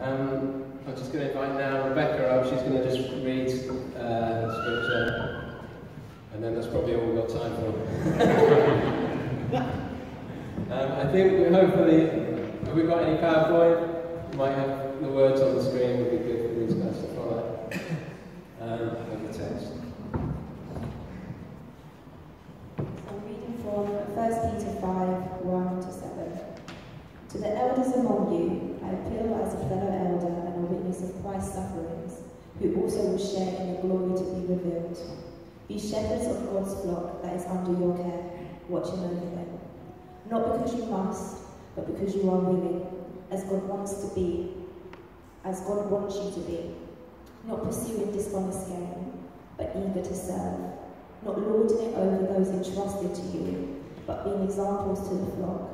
I'm just going to invite now Rebecca up. She's going to just read the scripture, and then that's probably all we've got time for. I think hopefully, have we got any PowerPoint? We might have the words on the screen. It would be good for these guys to follow. And the text. So I'm reading from 1 Peter 5, 1 to 7. To the elders among you, I appeal as a fellow elder and a witness of Christ's sufferings, who also will share in the glory to be revealed. Be shepherds of God's flock that is under your care, watching over them. Not because you must, but because you are willing, as God wants you to be. Not pursuing dishonest gain, but eager to serve. Not lording it over those entrusted to you, but being examples to the flock.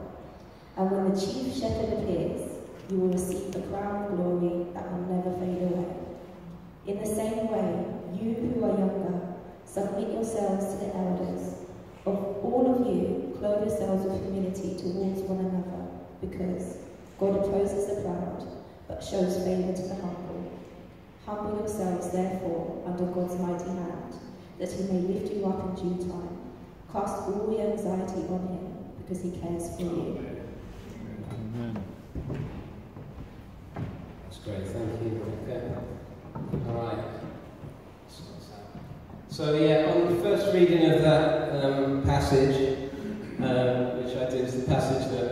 And when the chief shepherd appears, you will receive the crown of glory that will never fade away. In the same way, you who are younger, submit yourselves to the elders. Of all of you, clothe yourselves with humility towards one another, because God opposes the proud, but shows favour to the humble. Humble yourselves, therefore, under God's mighty hand, that he may lift you up in due time. Cast all your anxiety on him, because he cares for you. Amen. That's great, thank you. Okay. All right. So yeah, on the first reading of that passage, which I did, is the passage that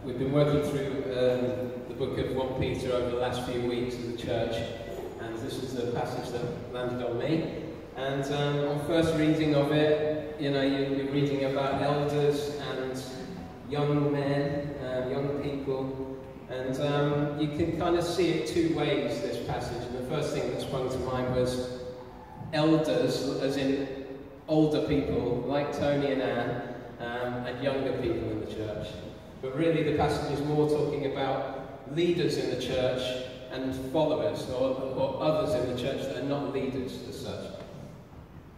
we've been working through the book of 1 Peter over the last few weeks of the church, and this is the passage that landed on me. And on first reading of it, you know, you're reading about elders and young men, young people, and you can kind of see it two ways, this passage. And the first thing that sprung to mind was elders, as in older people, like Tony and Anne, and younger people in the church. But really the passage is more talking about leaders in the church and followers, or others in the church that are not leaders as such.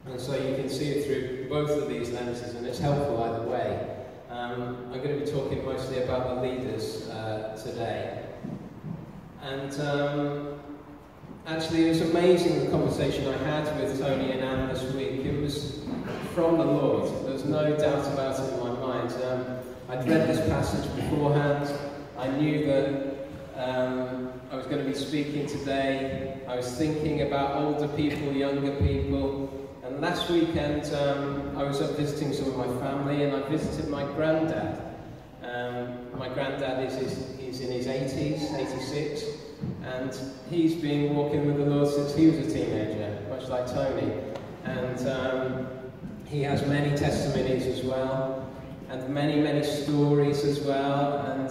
And so you can see it through both of these lenses, and it's helpful either way. I'm going to be talking mostly about the leaders today. And actually, it was amazing the conversation I had with Tony and Anne this week. It was from the Lord. There's no doubt about it in my mind. I'd read this passage beforehand. I knew that I was going to be speaking today. I was thinking about older people, younger people. And last weekend, I was up visiting some of my family, and I visited my granddad. My granddad he's in his 80s, 86, and he's been walking with the Lord since he was a teenager, much like Tony. And he has many testimonies as well, and many, many stories as well, and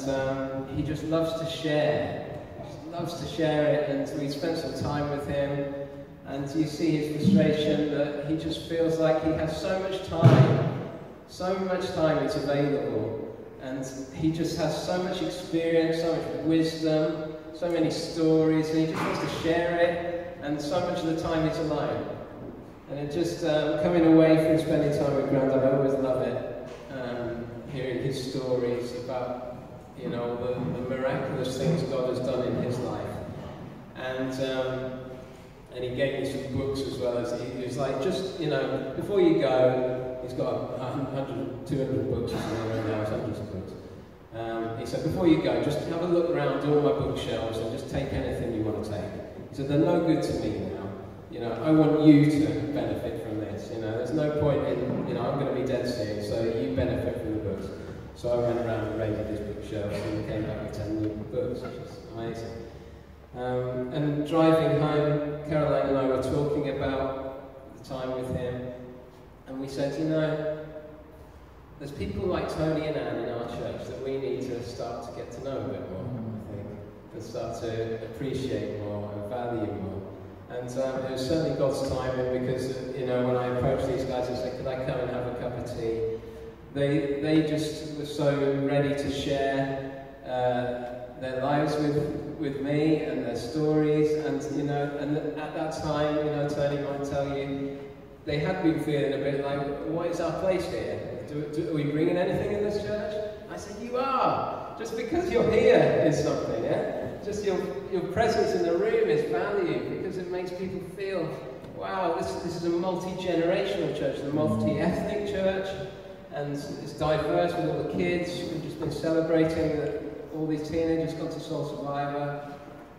he just loves to share. He loves to share it, and we spent some time with him. And you see his frustration that he just feels like he has so much time is available, and he just has so much experience, so much wisdom, so many stories, and he just wants to share it, and so much of the time he's alone. And it just, coming away from spending time with Grandad, I always love it, hearing his stories about, you know, the miraculous things God has done in his life. And he gave me some books as well. As he was like, just, you know, before you go, he's got 100, 200 books or something right now, hundreds of books. He said, before you go, just have a look around all my bookshelves and just take anything you want to take. He said, they're no good to me now. You know, I want you to benefit from this. You know, there's no point in, you know, I'm going to be dead soon, so you benefit from the books. So I went around and raided his bookshelves and came back with 10 new books, which is amazing. And driving home, Caroline and I were talking about the time with him, and we said, you know, there's people like Tony and Anne in our church that we need to start to get to know a bit more, I think, and start to appreciate more and value more. And it was certainly God's timing, because, you know, when I approached these guys and said, could I come and have a cup of tea, they just were so ready to share their lives with me and their stories, and, you know, and at that time, you know, Tony might tell you, they had been feeling a bit like, what is our place here? Are we bringing anything in this church? I said, you are! Just because you're here is something, yeah? your presence in the room is valued because it makes people feel, wow, this is a multi-generational church, a multi-ethnic church, and it's diverse with all the kids. We've just been celebrating that all these teenagers got to Soul Survivor.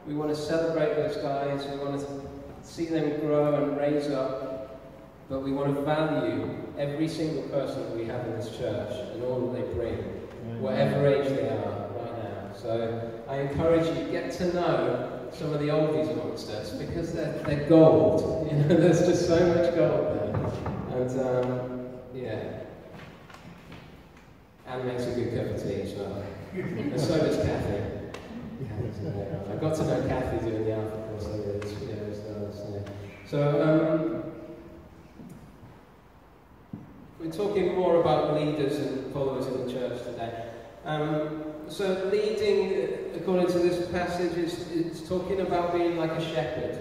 We want to celebrate those guys. We want to see them grow and raise up, but we want to value every single person that we have in this church and all that they bring, whatever age they are right now. So I encourage you, get to know some of the oldies amongst us, because they're gold. You know, there's just so much gold there. And yeah. Anne makes a good cup of tea as well. And so does Kathy. I got to know Kathy doing the Alpha course, so we're talking more about leaders and followers in the church today. So leading, according to this passage, is talking about being like a shepherd.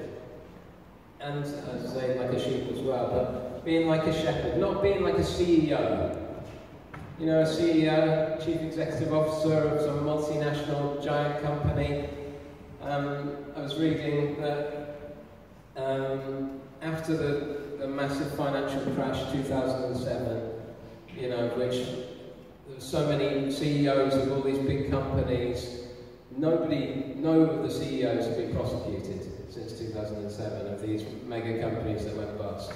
And as I say, like a sheep as well, but being like a shepherd, not being like a CEO. You know, a CEO, Chief Executive Officer of some multinational giant company. I was reading that after the massive financial crash 2007, you know, which there were so many CEOs of all these big companies, none of the CEOs have been prosecuted since 2007 of these mega companies that went bust.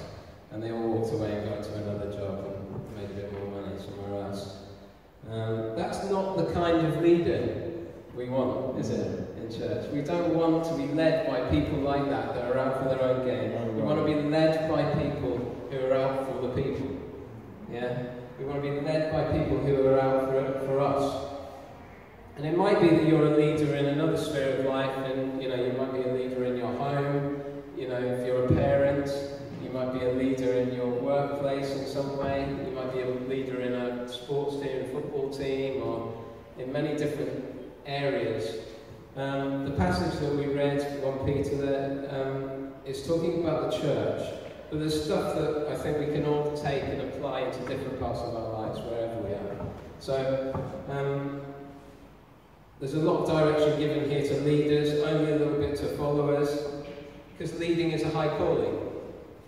And they all walked away and got to another job and made a bit more money somewhere else. That's not the kind of leader we want, is it, in church? We don't want to be led by people like that are out for their own gain. We want to be led by people who are out for the people. Yeah? We want to be led by people who are out for us. And it might be that you're a leader in another sphere of life, and you know, you might be a leader in your home, you know, if you're a parent. You might be a leader in your workplace in some way. You might be a leader in a sports team, a football team, or in many different areas. The passage that we read, 1 Peter there, is talking about the church, but there's stuff that I think we can all take and apply into different parts of our lives, wherever we are. So, there's a lot of direction given here to leaders, only a little bit to followers, because leading is a high calling.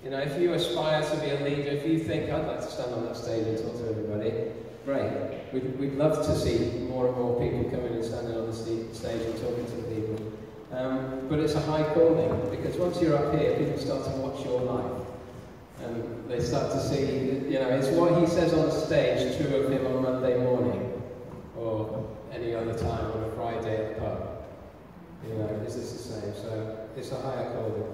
You know, if you aspire to be a leader, if you think, I'd like to stand on that stage and talk to everybody, great. We'd love to see more and more people coming and standing on the stage and talking to people. But it's a high calling, because once you're up here, people start to watch your life. And they start to see, you know, it's what he says on the stage, true of him on Monday morning, or any other time on a Friday at the pub. You know, is this the same? So it's a higher calling.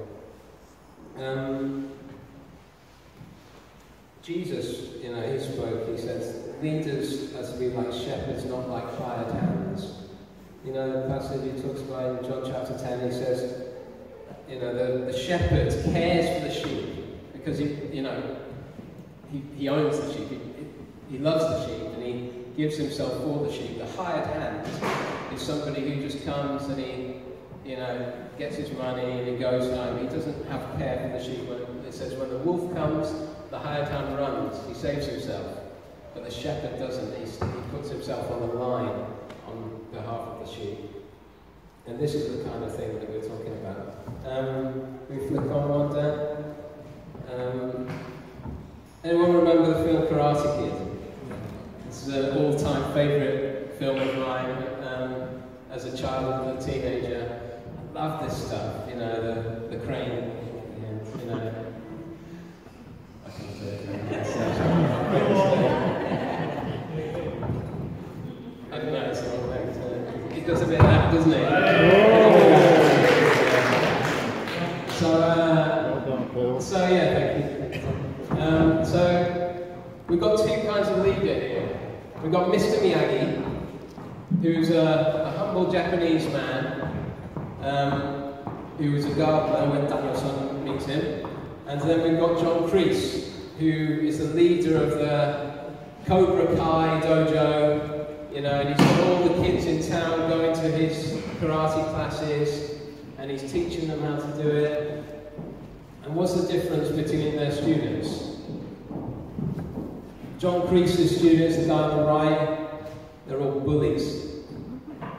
Jesus, you know, he spoke, he says, leaders are to be like shepherds, not like hired hands. You know, the passage he talks about in John chapter 10, he says, you know, the shepherd cares for the sheep, because he owns the sheep, he loves the sheep, and he gives himself for the sheep. The hired hand is somebody who just comes and he, you know, gets his money and he goes home. He doesn't have care for the sheep. It says when the wolf comes, the hired hand runs. He saves himself. But the shepherd doesn't. He puts himself on the line on behalf of the sheep. And this is the kind of thing that we're talking about. We flick on one down. Anyone remember the film Karate Kid? It's an all-time favourite film of mine as a child and a teenager. I love this stuff, you know, the crane, you know. I can't do it. I don't know, it's the wrong thing. It does a bit of that, doesn't it? So yeah, thank you. So we've got two kinds of leader here. We've got Mr. Miyagi, who's a humble Japanese man, who was a gardener when Daniel-san meets him. And then we've got John Greaves, who is the leader of the Cobra Kai dojo, you know, and he's got all the kids in town going to his karate classes, and he's teaching them how to do it. And what's the difference between their students? John Greaves' students, the guy on the right, they're all bullies.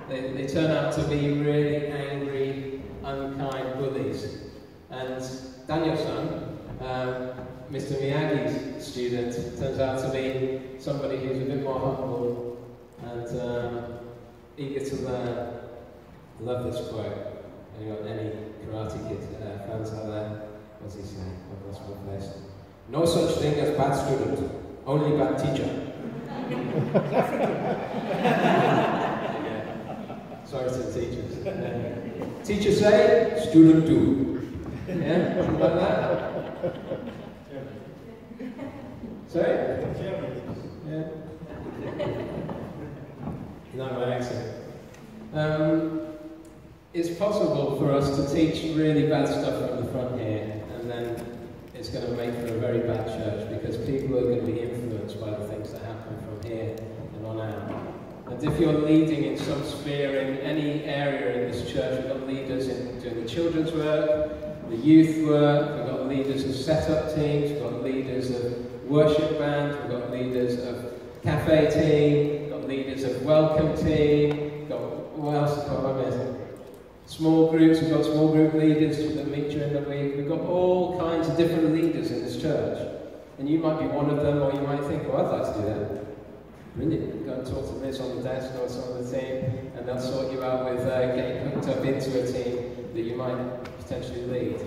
They turn out to be really angry, unkind bullies. And Daniel-san, Mr. Miyagi's student, turns out to be somebody who's a bit more humble and eager to learn. I love this quote. Anyone, any Karate Kid fans out there? What does he say? I've lost my place. No such thing as bad student, only bad teacher. Yeah. Sorry to the teachers. Teacher say, student do. Yeah, something like that. Sorry? Yeah. Not my accent. It's possible for us to teach really bad stuff from the front here, and then it's going to make for a very bad church, because people are going to be influenced by the things that happen from here and on out. And if you're leading in some sphere in any area in this church, we've got leaders in doing the children's work, the youth work, we've got leaders of set-up teams, we've got leaders of worship band, we've got leaders of cafe team, we've got leaders of welcome team, we've got, what else have I missed? Small groups, we've got small group leaders that meet during the week. We've got all kinds of different leaders in this church. And you might be one of them, or you might think, oh, I'd like to do that. Brilliant. Go and talk to Liz on the desk or someone on the team, and they'll sort you out with getting hooked up into a team that you might potentially lead.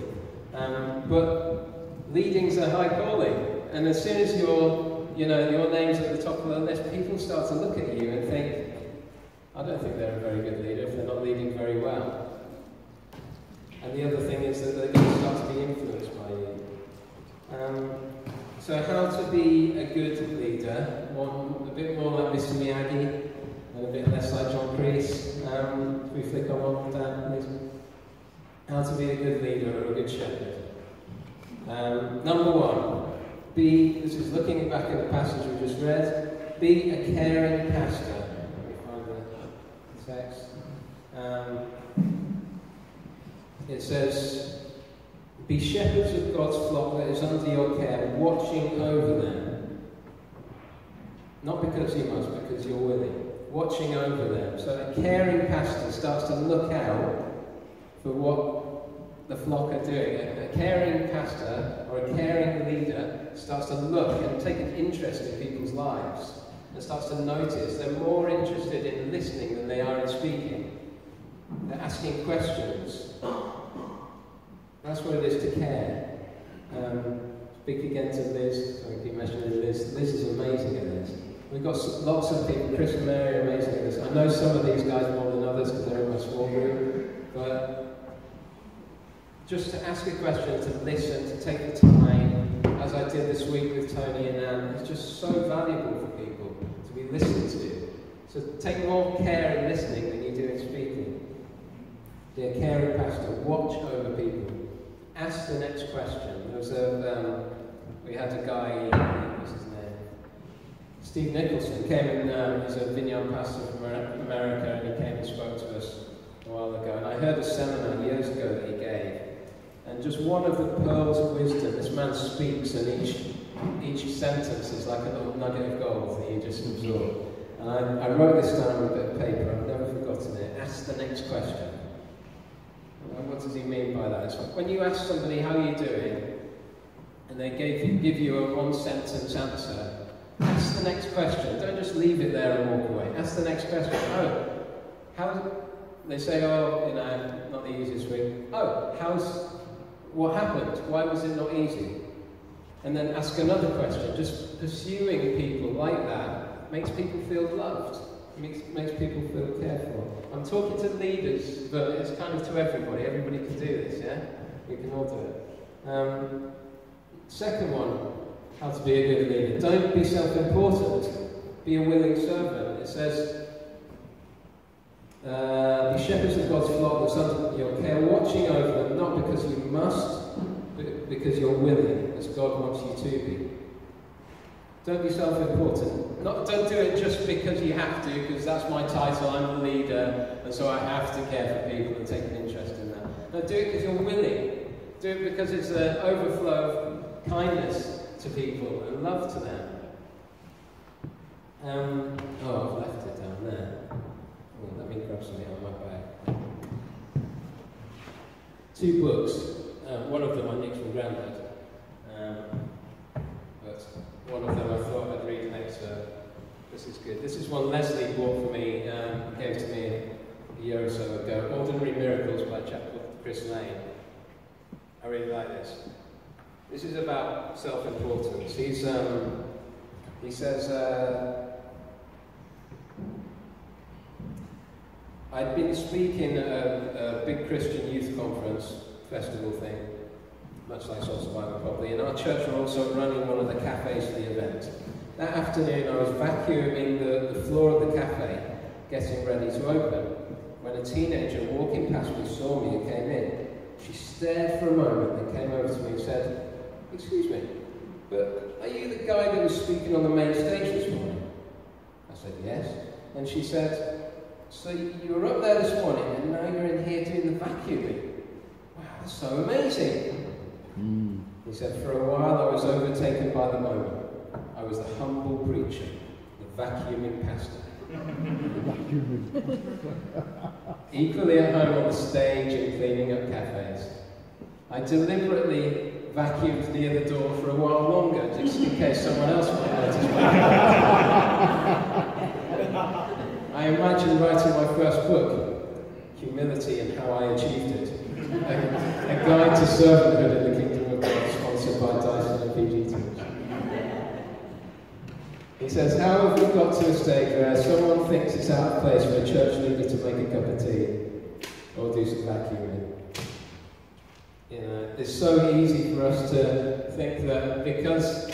But leading's a high calling. And as soon as your name's at the top of the list, people start to look at you and think, I don't think they're a very good leader if they're not leading very well. And the other thing is that they're going to start to be influenced by you. So how to be a good leader, one a bit more like Mr. Miyagi and a bit less like John Greaves. Can we flick on one down, please? How to be a good leader or a good shepherd. Number one, this is looking back at the passage we just read, be a caring pastor. Let me find the text. It says, be shepherds of God's flock that is under your care, watching over them. Not because you must, because you're willing. Watching over them. So a caring pastor starts to look out for what the flock are doing. A caring pastor or a caring leader starts to look and take an interest in people's lives and starts to notice they're more interested in listening than they are in speaking. They're asking questions. That's what it is to care. Speak again to Liz. Sorry, I keep mentioning Liz. Liz is amazing at this. We've got lots of people. Chris and Mary are amazing at this. I know some of these guys more than others because they're in my small group. But just to ask a question, to listen, to take the time, as I did this week with Tony and Anne, is just so valuable for people to be listened to. So take more care in listening than you do in speaking. Be a caring pastor. Watch over people. Ask the next question. There was we had a guy, what's his name? Steve Nicholson came in, he's a Vineyard pastor from America, and he came and spoke to us a while ago. And I heard a seminar years ago that he gave. And just one of the pearls of wisdom, this man speaks, and each sentence is like a little nugget of gold that you just absorb. And I wrote this down on a bit of paper, I've never forgotten it. Ask the next question. What does he mean by that? It's like when you ask somebody, how are you doing? And they give you a one-sentence answer, ask the next question. Don't just leave it there and walk away. Ask the next question. They say, not the easiest week. What happened? Why was it not easy? And then ask another question. Just pursuing people like that makes people feel loved. Makes people feel cared for. I'm talking to leaders, but it's kind of to everybody. Everybody can do this, yeah? We can all do it. Second one, how to be a good leader. Don't be self-important. Be a willing servant. It says, be shepherds of God's flock that's under your care, watching over them, not because you must, but because you're willing, as God wants you to be. Don't be self-important. Don't do it just because you have to, because that's my title, I'm the leader, and so I have to care for people and take an interest in that. No, do it because you're willing. Do it because it's an overflow of kindness to people and love to them. I've left it down there. Let me grab something on my bag. 2 books. One of them I nicked from Grandad, but one of them I thought I'd read next. This is good. This is one Leslie bought for me, gave to me a year or so ago. Ordinary Miracles by a chap called Chris Lane. I really like this. This is about self-importance. He says, I'd been speaking at a big Christian youth conference, festival thing, much like Soul Survivor probably, and our church were also running one of the cafes for the event. That afternoon I was vacuuming the floor of the cafe, getting ready to open, when a teenager walking past me saw me and came in. She stared for a moment and came over to me and said, "Excuse me, but are you the guy that was speaking on the main stage this morning?" I said, "Yes." And she said, "So you were up there this morning and now you're in here doing the vacuuming? Wow, that's so amazing." He said, "For a while I was overtaken by the moment. I was the humble preacher, the vacuuming pastor." Equally at home on the stage and cleaning up cafes. I deliberately vacuumed near the door for a while longer, just in case someone else might notice me. I imagine writing my first book, Humility and How I Achieved It, a guide to servanthood in the kingdom of God, sponsored by Dyson and PG Teams. He says, how have we got to a stage where someone thinks it's out of place for a church leader to make a cup of tea or do some vacuuming? You know, it's so easy for us to think that because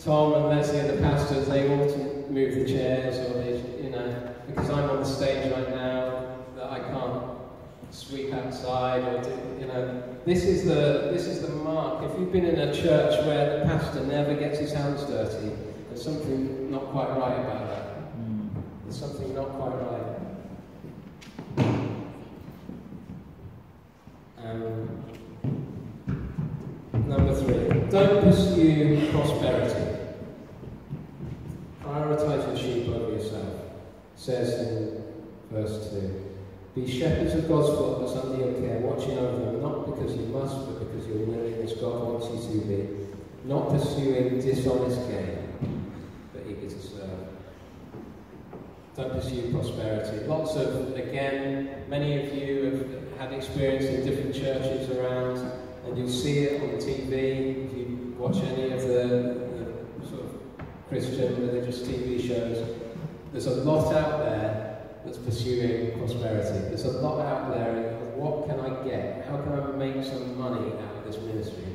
Tom and Leslie are the pastors, they ought to move the chairs, or they, you know, because I'm on the stage right now, that I can't sweep outside or do, you know. This is the mark. If you've been in a church where the pastor never gets his hands dirty, there's something not quite right about that. There's something not quite right. Number 3, don't pursue prosperity. Prioritize your sheep over yourself. It says in verse 2, be shepherds of God's flock that's under your care, watching over them, not because you must, but because you're willing as God wants you to be, not pursuing dishonest gain, but eager to serve. Don't pursue prosperity. Lots of, again, many of you have had experience in different churches around, and you'll see it on TV if you watch any of the sort of Christian religious TV shows. There's a lot out there that's pursuing prosperity. There's a lot out there of what can I get? How can I make some money out of this ministry?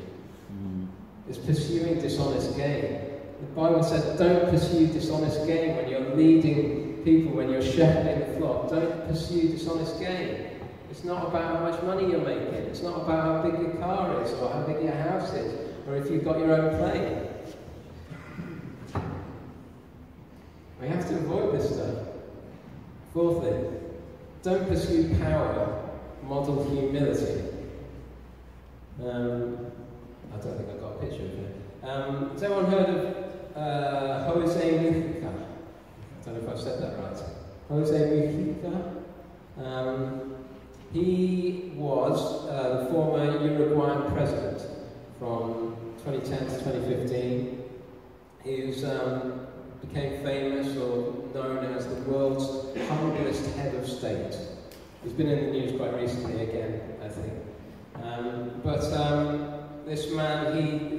It's pursuing dishonest gain. The Bible says don't pursue dishonest gain when you're leading people, when you're shepherding the flock. Don't pursue dishonest gain. It's not about how much money you're making. It's not about how big your car is or how big your house is or if you've got your own plane. We have to avoid this stuff. 4thly, don't pursue power, model humility. I don't think I've got a picture of it. Has anyone heard of Jose Mujica? I don't know if I've said that right. Jose Mujica. He was the former Uruguayan president from 2010 to 2015. He was, became famous or known as the world's humblest head of state. He's been in the news quite recently again, I think. This man,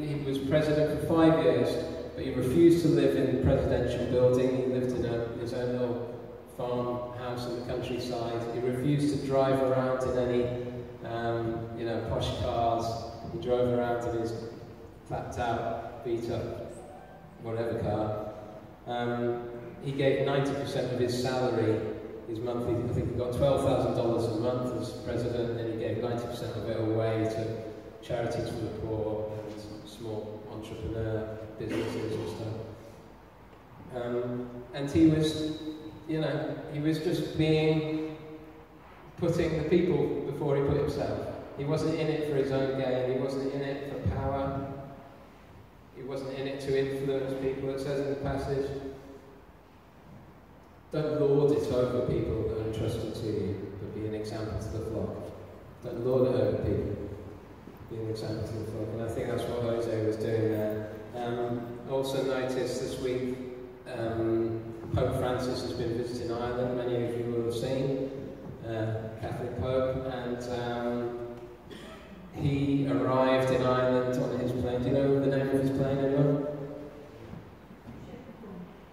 he was president for 5 years, but he refused to live in the presidential building. He lived in his own little farmhouse in the countryside. He refused to drive around in any, posh cars. He drove around in his clapped out, beat up, whatever car. He gave 90% of his salary, his monthly, I think he got $12,000 a month as president, and he gave 90% of it away to charities for the poor and small entrepreneur businesses and stuff. And he was, he was just putting the people before he put himself. He wasn't in it for his own gain, he wasn't in it for power, he wasn't in it to influence people. It says in the passage, don't lord it over people that are entrusted to you, but be an example to the flock. Don't lord it over people. be an example to the flock. And I think that's what Jose was doing there. Also noticed this week, Pope Francis has been visiting Ireland. Many of you will have seen, Catholic Pope, and he arrived in Ireland on his plane. Do you know the name of his plane, anyone?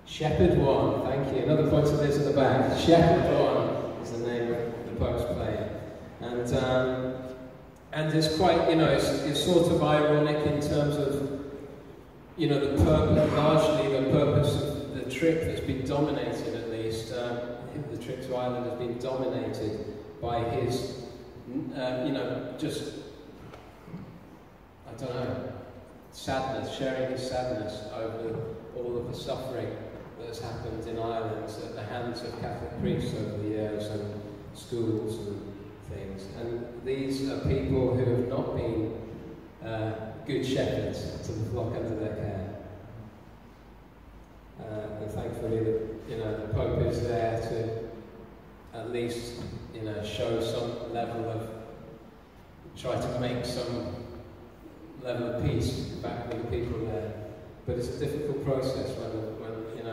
Shepherd One, thank you. Another point of this at the back. Shepherd One is the name of the Pope's plane. And it's quite, it's sort of ironic in terms of, the purpose, largely the purpose of the trip that's been dominated, at least, the trip to Ireland has been dominated by his, just, I don't know, sadness, sharing his sadness over all of the suffering that has happened in Ireland at the hands of Catholic priests over the years and schools and things. And these are people who have not been good shepherds to the flock under their care. And thankfully, the Pope is there to at least, show some level of, try to make some level of peace back with the people there. But it's a difficult process when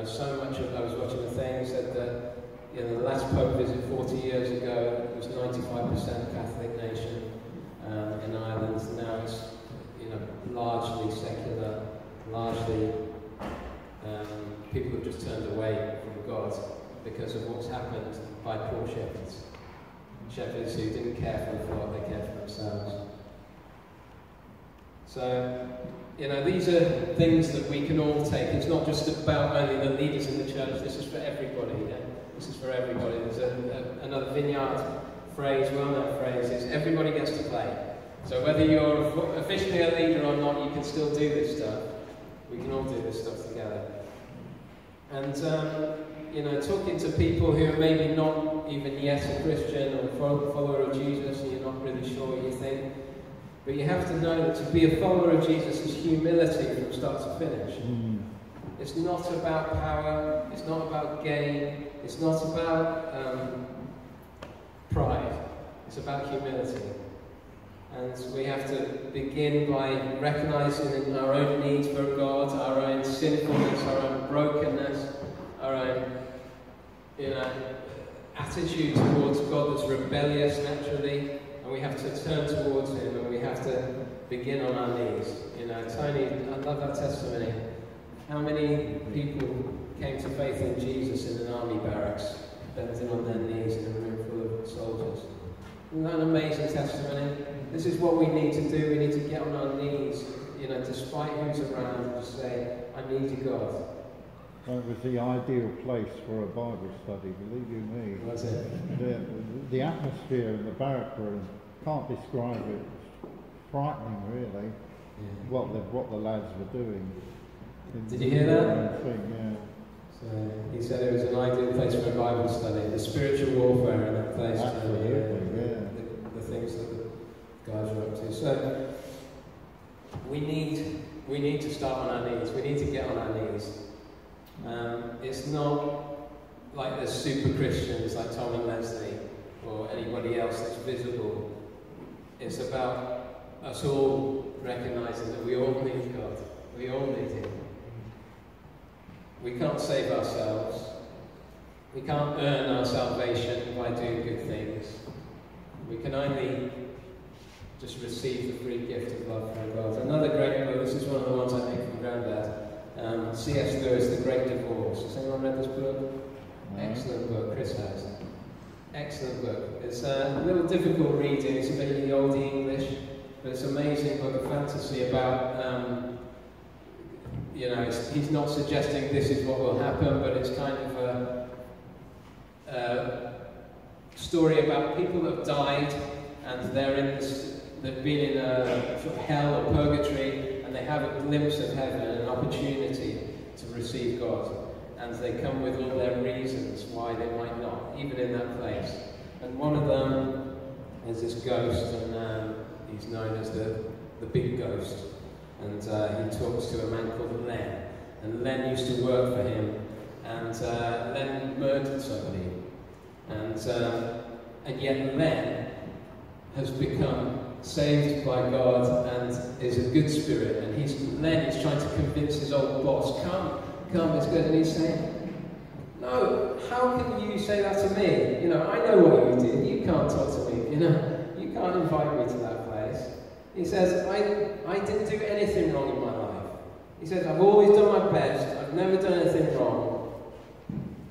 so much of, I was watching the thing, said that, the last Pope visit 40 years ago, it was 95% Catholic nation in Ireland. Now it's, largely secular, largely people have just turned away from God because of what's happened by poor shepherds. Shepherds who didn't care for the flock, they cared for themselves. So, these are things that we can all take. It's not just about only the leaders in the church, this is for everybody. Yeah? This is for everybody. There's another Vineyard phrase, well-known phrase, is everybody gets to play. So whether you're officially a leader or not, you can still do this stuff. We can all do this stuff together. And, talking to people who are maybe not even yet a Christian or a follower of Jesus, and you're not really sure what you think, but you have to know that to be a follower of Jesus is humility from start to finish. It's not about power, it's not about gain, it's not about pride, it's about humility. And we have to begin by recognizing our own needs for God, our own sinfulness, our own brokenness, our own attitude towards God that's rebellious naturally, and we have to turn towards Him, and we have to begin on our knees. Tony, I love that testimony. How many people came to faith in Jesus in an army barracks, bending on their knees in a room full of soldiers? Isn't that an amazing testimony? This is what we need to do. We need to get on our knees, despite who's around, and just say, I need you, God. Well, it was the ideal place for a Bible study, believe you me. Was it? The atmosphere in the barrack room, can't describe it. It's frightening, really, Yeah. what the lads were doing. Did you hear that? Yeah. So he said it was an ideal place for a Bible study. The spiritual warfare in that place. Absolutely, the things that the guys are up to. So we need to start on our knees. We need to get on our knees. It's not like there's super Christians like Tom and Leslie or anybody else that's visible. It's about us all recognizing that we all need God. We all need Him. We can't save ourselves. We can't earn our salvation by doing good things. We can only just receive the free gift of love from God. Another great book, this is one of the ones I think from Grandad, C.S. Lewis, The Great Divorce. Has anyone read this book? No. Excellent book, Chris has. Excellent book. It's a little difficult reading, it's a bit in the old English, but it's an amazing book of fantasy about, he's not suggesting this is what will happen, but it's kind of a story about people that have died and they've been in a sort of hell or purgatory, and they have a glimpse of heaven and an opportunity to receive God. And they come with all their reasons why they might not, even in that place. And one of them is this ghost, and he's known as the big ghost. And he talks to a man called Len. And Len used to work for him, and Len murdered somebody. And yet Len has become saved by God and is a good spirit, and he's trying to convince his old boss, come, it's good, and he's saying, no, how can you say that to me? You know, I know what you did, you can't talk to me, you know, you can't invite me to that place. He says, I didn't do anything wrong in my life. He says, I've always done my best, I've never done anything wrong.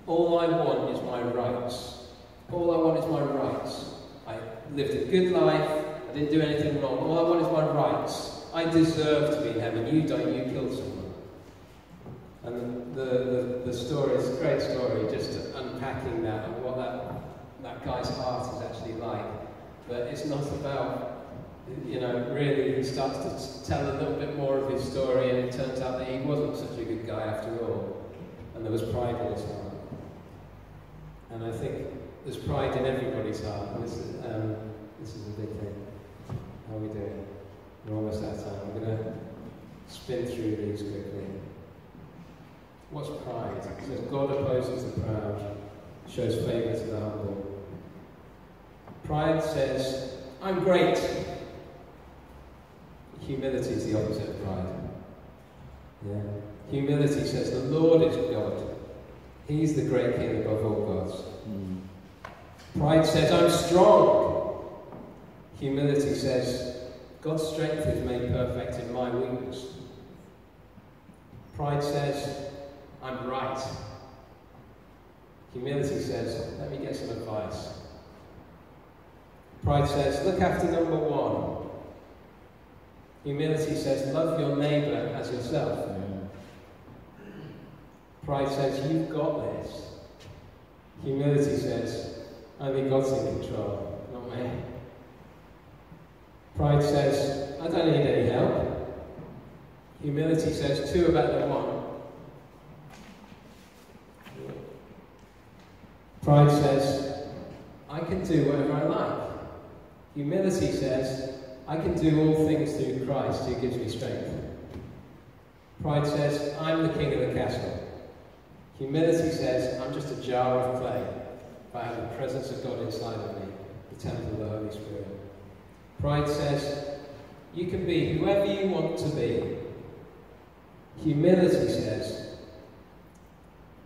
All I want is my rights. All I want is my rights. I lived a good life, I didn't do anything wrong. All I want is my rights. I deserve to be in heaven. You don't, you killed someone. And the story is a great story, just unpacking that and what that guy's heart is actually like. But it's not about, you know, really he starts to tell a little bit more of his story, and it turns out that he wasn't such a good guy after all. And there was pride in his heart. And I think there's pride in everybody's heart, and this is a big thing. How are we doing? We're almost out of time. I'm going to spin through these quickly. What's pride? It says, God opposes the proud, shows favour to the humble. Pride says, I'm great. Humility is the opposite of pride. Yeah. Humility says, the Lord is God. He's the great King above all gods. Pride says, I'm strong. Humility says, God's strength is made perfect in my weakness. Pride says, I'm right. Humility says, let me get some advice. Pride says, look after number one. Humility says, love your neighbour as yourself. Pride says, you've got this. Humility says, only God's in control, not me. Pride says, I don't need any help. Humility says, two are better than one. Pride says, I can do whatever I like. Humility says, I can do all things through Christ who gives me strength. Pride says, I'm the king of the castle. Humility says, I'm just a jar of clay, but I have the presence of God inside of me, the temple of the Holy Spirit. Pride says, you can be whoever you want to be. Humility says,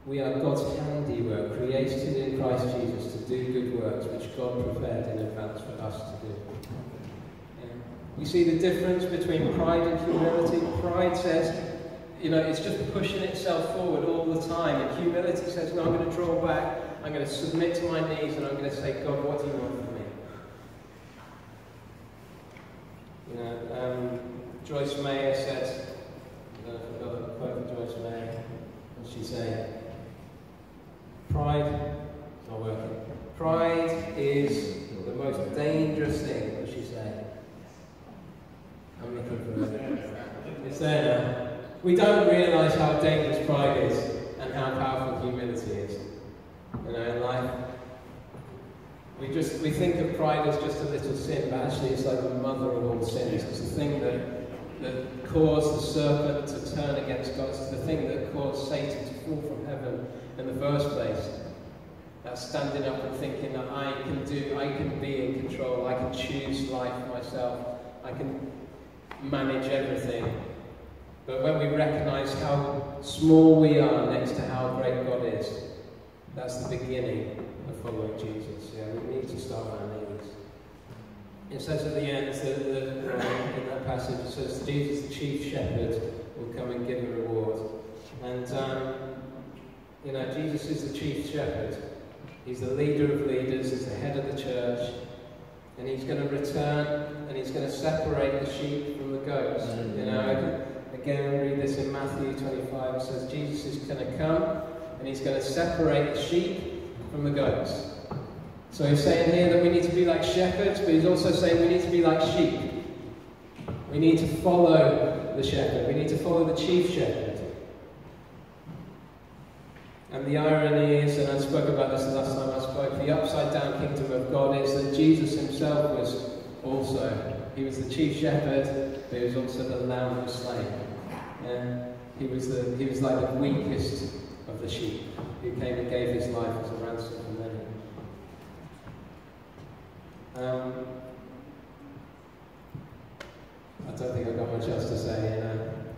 we are God's handiwork, created in Christ Jesus to do good works, which God prepared in advance for us to do. Yeah. You see the difference between pride and humility? Pride says, you know, it's just pushing itself forward all the time. And humility says, no, I'm going to draw back, I'm going to submit to my knees, and I'm going to say, God, what do you want from me? You know, Joyce Meyer said, I've got a quote from Joyce Meyer, and she said, pride, it's not working. Pride is the most dangerous thing, what she said. I'm looking for it. It's there now. We don't realise how dangerous pride is and how powerful humility is. You know, in life, we think of pride as just a little sin, but actually it's like the mother of all sins. It's the thing that caused the serpent to turn against God. It's the thing that caused Satan to fall from heaven in the first place. That standing up and thinking that I can be in control, I can choose life myself, I can manage everything. But when we recognise how small we are next to how great God is, that's the beginning of following Jesus. Yeah, we need to start on our knees. It says at the end, in that passage, it says, Jesus, the chief shepherd, will come and give a reward. And, you know, Jesus is the chief shepherd. He's the leader of leaders, he's the head of the church. And he's going to return, and he's going to separate the sheep from the goats. You know, again, we read this in Matthew 25. It says Jesus is going to come, and he's going to separate the sheep from the goats. So he's saying here that we need to be like shepherds, but he's also saying we need to be like sheep. We need to follow the shepherd. We need to follow the chief shepherd. And the irony is, and I spoke about this the last time I spoke, the upside-down kingdom of God is that Jesus himself was also, he was the chief shepherd, but he was also the lamb who was slain. And he was like the weakest of the sheep, who came and gave his life as a ransom for many.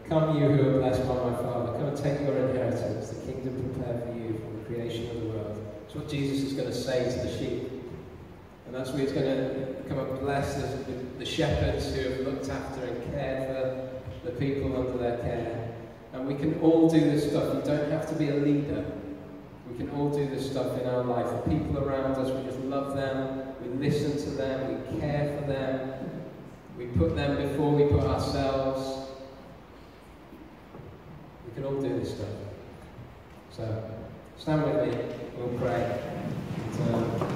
Come, you who are blessed by my Father, come and take your inheritance, the kingdom prepared for you from the creation of the world. That's what Jesus is going to say to the sheep. And that's where he's going to come and bless the shepherds who have looked after and cared for the people under their care. And we can all do this stuff. You don't have to be a leader. We can all do this stuff in our life. The people around us, we just love them, we listen to them, we care for them, we put them before we put ourselves. We can all do this stuff. So, stand with me, we'll pray. And,